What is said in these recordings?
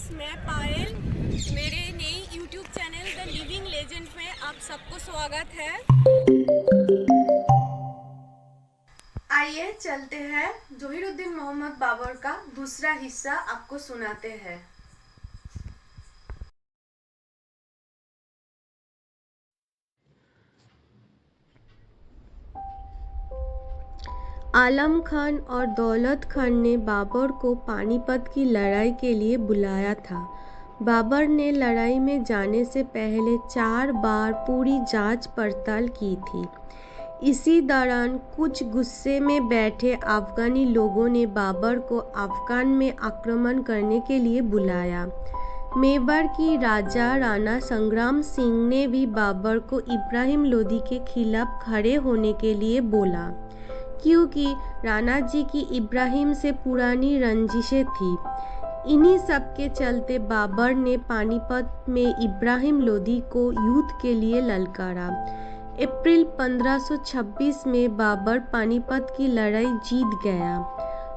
Friends, मैं पायल। मेरे नई YouTube channel the living legend में आप सबको स्वागत है। आइए चलते हैं, जहीरुद्दीन मोहम्मद बाबर का दूसरा हिस्सा आपको सुनाते हैं। आलम खान और दौलत खान ने बाबर को पानीपत की लड़ाई के लिए बुलाया था। बाबर ने लड़ाई में जाने से पहले 4 बार पूरी जांच पड़ताल की थी। इसी दौरान कुछ गुस्से में बैठे अफगानी लोगों ने बाबर को अफगान में आक्रमण करने के लिए बुलाया। मेवाड़ की राजा राणा संग्राम सिंह ने भी बाबर को इब्राहिम लोदी के खिलाफ खड़े होने के लिए बोला, क्योंकि राणा जी की इब्राहिम से पुरानी रंजिशें थी। इन्हीं सब के चलते बाबर ने पानीपत में इब्राहिम लोदी को युद्ध के लिए ललकारा। अप्रैल 1526 में बाबर पानीपत की लड़ाई जीत गया।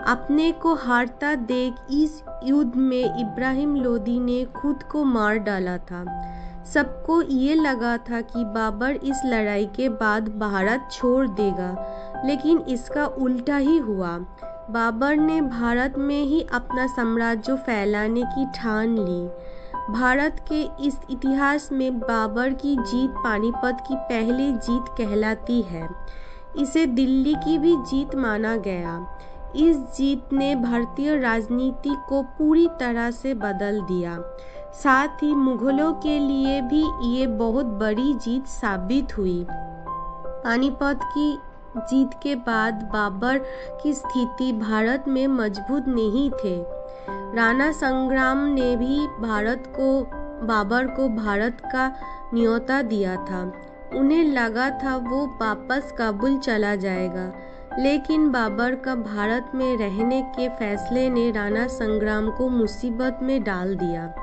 अपने को हारता देख इस युद्ध में इब्राहिम लोदी ने खुद को मार डाला था। सबको ये लगा था कि बाबर इस लड़ाई के बाद भारत छोड़ देगा, लेकिन इसका उल्टा ही हुआ। बाबर ने भारत में ही अपना साम्राज्य फैलाने की ठान ली। भारत के इस इतिहास में बाबर की जीत पानीपत की पहली जीत कहलाती है। इसे दिल्ली की भी जीत माना गया। इस जीत ने भारतीय राजनीति को पूरी तरह से बदल दिया। साथ ही मुगलों के लिए भी ये बहुत बड़ी जीत साबित हुई। पानीपत की जीत के बाद बाबर की स्थिति भारत में मजबूत नहीं थे। राणा संग्राम ने भी बाबर को भारत का न्योता दिया था। उन्हें लगा था वो वापस काबुल चला जाएगा, लेकिन बाबर का भारत में रहने के फैसले ने राणा संग्राम को मुसीबत में डाल दिया।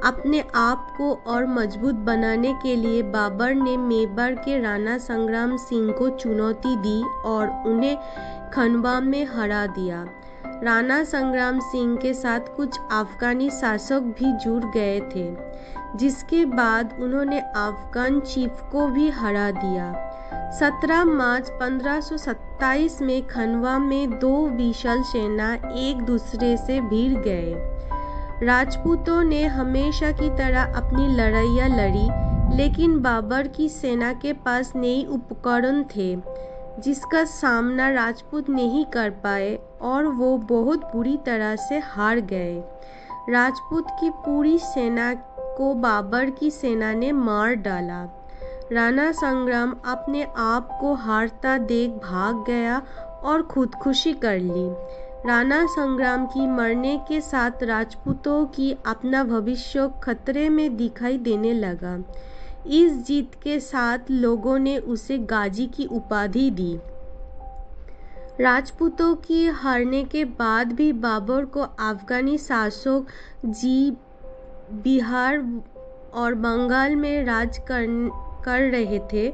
अपने आप को और मजबूत बनाने के लिए बाबर ने मेवाड़ के राणा संग्राम सिंह को चुनौती दी और उन्हें खंडवा में हरा दिया। राणा संग्राम सिंह के साथ कुछ अफगानी शासक भी जुड़ गए थे, जिसके बाद उन्होंने अफगान चीफ को भी हरा दिया। 17 मार्च 1527 में खंडवा में 2 विशाल सेना एक दूसरे से भिड़ गए। राजपूतों ने हमेशा की तरह अपनी लड़ाइयाँ लड़ी, लेकिन बाबर की सेना के पास नए उपकरण थे, जिसका सामना राजपूत नहीं कर पाए और वो बहुत बुरी तरह से हार गए। राजपूत की पूरी सेना को बाबर की सेना ने मार डाला। राणा संग्राम अपने आप को हारता देख भाग गया और खुदकुशी कर ली। राणा संग्राम की मरने के साथ राजपूतों की अपना भविष्य खतरे में दिखाई देने लगा। इस जीत के साथ लोगों ने उसे गाजी की उपाधि दी। राजपूतों की हारने के बाद भी बाबर को अफगानी शासक जी बिहार और बंगाल में राज कर रहे थे,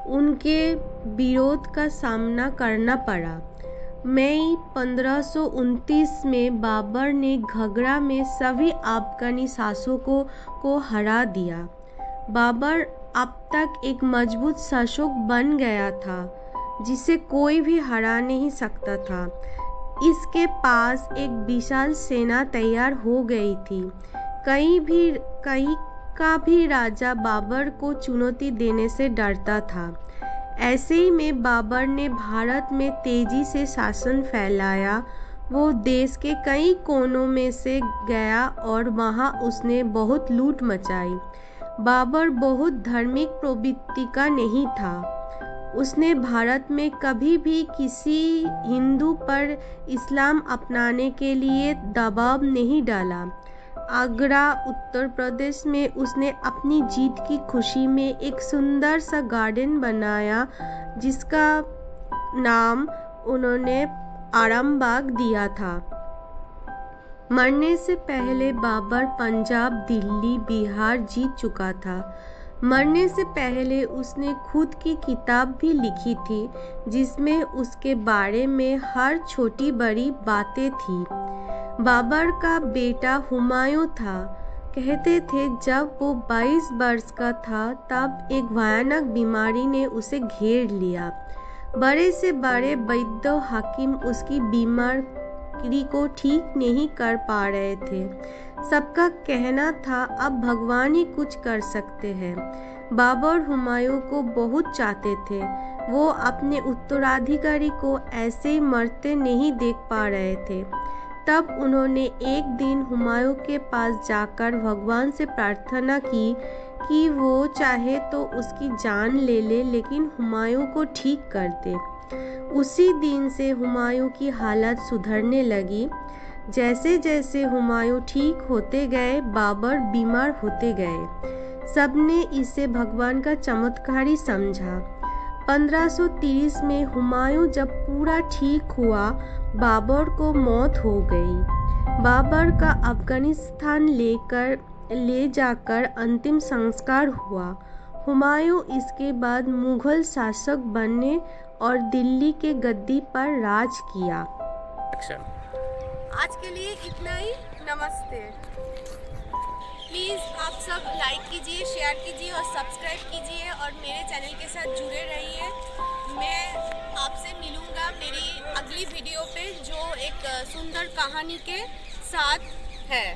उनके विरोध का सामना करना पड़ा। मई 1529 में बाबर ने घगरा में सभी अफगानी शासकों को हरा दिया। बाबर अब तक एक मजबूत शासक बन गया था, जिसे कोई भी हरा नहीं सकता था। इसके पास एक विशाल सेना तैयार हो गई थी। कहीं का भी राजा बाबर को चुनौती देने से डरता था। ऐसे ही में बाबर ने भारत में तेजी से शासन फैलाया। वो देश के कई कोनों में से गया और वहाँ उसने बहुत लूट मचाई। बाबर बहुत धार्मिक प्रवृत्ति का नहीं था। उसने भारत में कभी भी किसी हिंदू पर इस्लाम अपनाने के लिए दबाव नहीं डाला। आगरा, उत्तर प्रदेश में उसने अपनी जीत की खुशी में एक सुंदर सा गार्डन बनाया, जिसका नाम उन्होंने आरामबाग दिया था। मरने से पहले बाबर पंजाब, दिल्ली, बिहार जीत चुका था। मरने से पहले उसने खुद की किताब भी लिखी थी, जिसमें उसके बारे में हर छोटी बड़ी बातें थी। बाबर का बेटा हुमायूं था। कहते थे जब वो 22 वर्ष का था तब एक भयानक बीमारी ने उसे घेर लिया। बड़े से बड़े वैद्य हाकिम उसकी बीमारी को ठीक नहीं कर पा रहे थे। सबका कहना था अब भगवान ही कुछ कर सकते हैं। बाबर हुमायूं को बहुत चाहते थे। वो अपने उत्तराधिकारी को ऐसे ही मरते नहीं देख पा रहे थे। तब उन्होंने एक दिन हुमायूं के पास जाकर भगवान से प्रार्थना की कि वो चाहे तो उसकी जान ले ले लेकिन हुमायूं को ठीक कर दे। उसी दिन से हुमायूं की हालत सुधरने लगी। जैसे जैसे हुमायूं ठीक होते गए बाबर बीमार होते गए। सबने इसे भगवान का चमत्कार ही समझा। 1530 में हुमायूं जब पूरा ठीक हुआ बाबर को मौत हो गई। बाबर का अफगानिस्तान ले जाकर अंतिम संस्कार हुआ। हुमायूं इसके बाद मुगल शासक बने और दिल्ली के गद्दी पर राज किया। आज के लिए इतना ही। नमस्ते। प्लीज़ आप सब लाइक कीजिए, शेयर कीजिए और सब्सक्राइब कीजिए और मेरे चैनल के साथ जुड़े रहिए। मैं आपसे मिलूँगा मेरी अगली वीडियो पे जो एक सुंदर कहानी के साथ है।